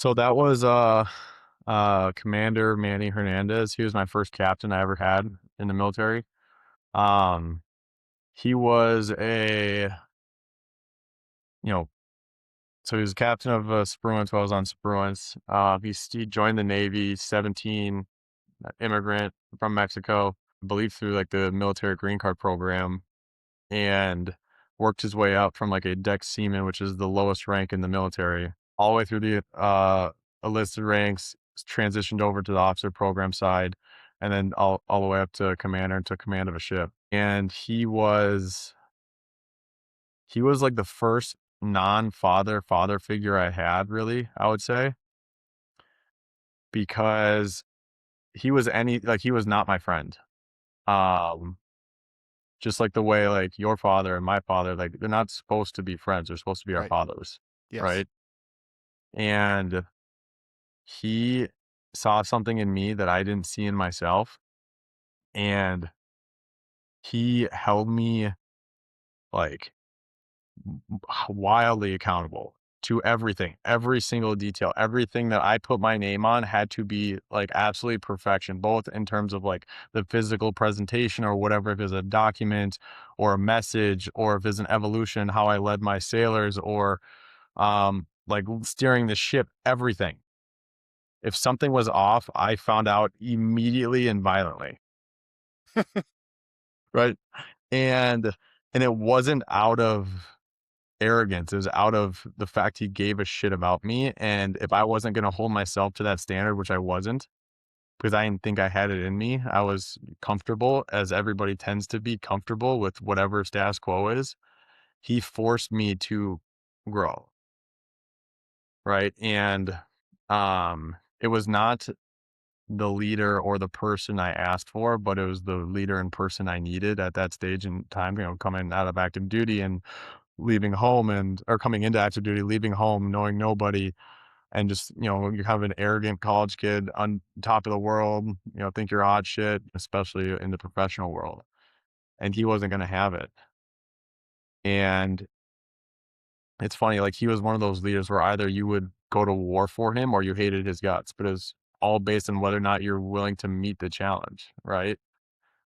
So that was Commander Manny Hernandez. He was my first captain I ever had in the military. Um, he was a you know, so he was captain of Spruance while I was on Spruance. He joined the Navy, 17, immigrant from Mexico, I believe through like the military green card program, and worked his way up from like a deck seaman, which is the lowest rank in the military, all the way through the enlisted ranks, transitioned over to the officer program side, and then all the way up to commander and took command of a ship. And he was like the first non-father figure I had, really, I would say, because he was not my friend. Um, just like the way like your father and my father, like they're not supposed to be friends. They're supposed to be our Right. fathers, Yes. right? And he saw something in me that I didn't see in myself, and he held me like wildly accountable to everything, every single detail, everything that I put my name on had to be like absolutely perfection, both in terms of like the physical presentation or whatever, if it's a document or a message, or if it's an evolution, how I led my sailors, or like steering the ship, everything. If something was off, I found out immediately and violently. Right. And it wasn't out of arrogance. It was out of the fact he gave a shit about me. And if I wasn't going to hold myself to that standard, which I wasn't, because I didn't think I had it in me, I was comfortable, as everybody tends to be comfortable with whatever status quo is. He forced me to grow. Right. And it was not the leader or the person I asked for, but it was the leader and person I needed at that stage in time, coming out of active duty and leaving home, and or coming into active duty, leaving home, knowing nobody, and just, you're kind of an arrogant college kid on top of the world, think you're hot shit, especially in the professional world. And he wasn't going to have it. And it's funny, like he was one of those leaders where either you would go to war for him or you hated his guts, but it was all based on whether or not you're willing to meet the challenge. Right.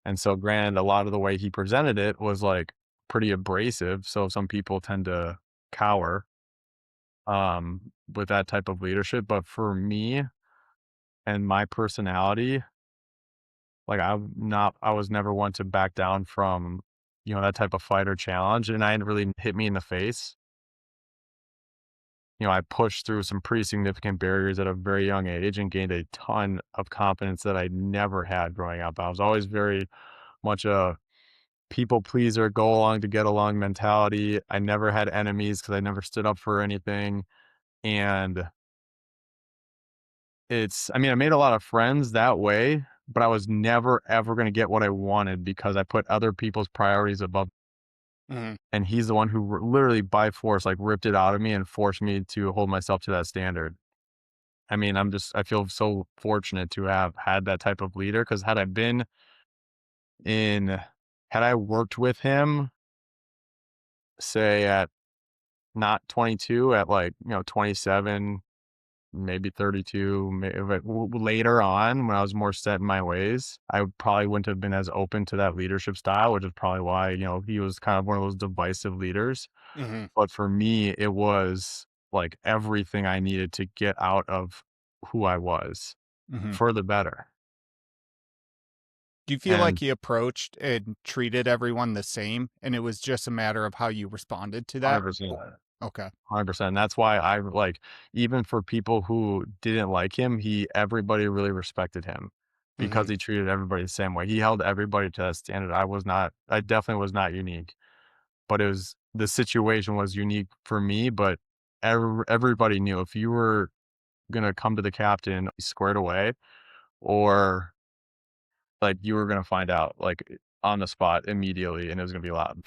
And so, granted, a lot of the way he presented it was like pretty abrasive. So some people tend to cower with that type of leadership. But for me and my personality, like I was never one to back down from, that type of fight or challenge. And I didn't really hit me in the face. I pushed through some pretty significant barriers at a very young age and gained a ton of confidence that I never had growing up. I was always very much a people pleaser, go along to get along mentality. I never had enemies because I never stood up for anything. And I mean, I made a lot of friends that way, but I was never ever going to get what I wanted because I put other people's priorities above. Mhm. And he's the one who literally by force, like ripped it out of me and forced me to hold myself to that standard. I mean, I feel so fortunate to have had that type of leader, because in, had I worked with him, say at not 22, at like, 27, maybe 32, but later on when I was more set in my ways, I probably wouldn't have been as open to that leadership style, which is probably why, he was kind of one of those divisive leaders. Mhm. But for me, it was like everything I needed to get out of who I was Mhm. for the better. Do you feel like And he approached and treated everyone the same, and it was just a matter of how you responded to that? 100%. Okay. 100%. That's why I like, even for people who didn't like him, everybody really respected him because Mhm. he treated everybody the same way. He held everybody to that standard. I definitely was not unique, but the situation was unique for me. But everybody knew if you were going to come to the captain squared away, or like you were going to find out like on the spot immediately, and it was going to be loud.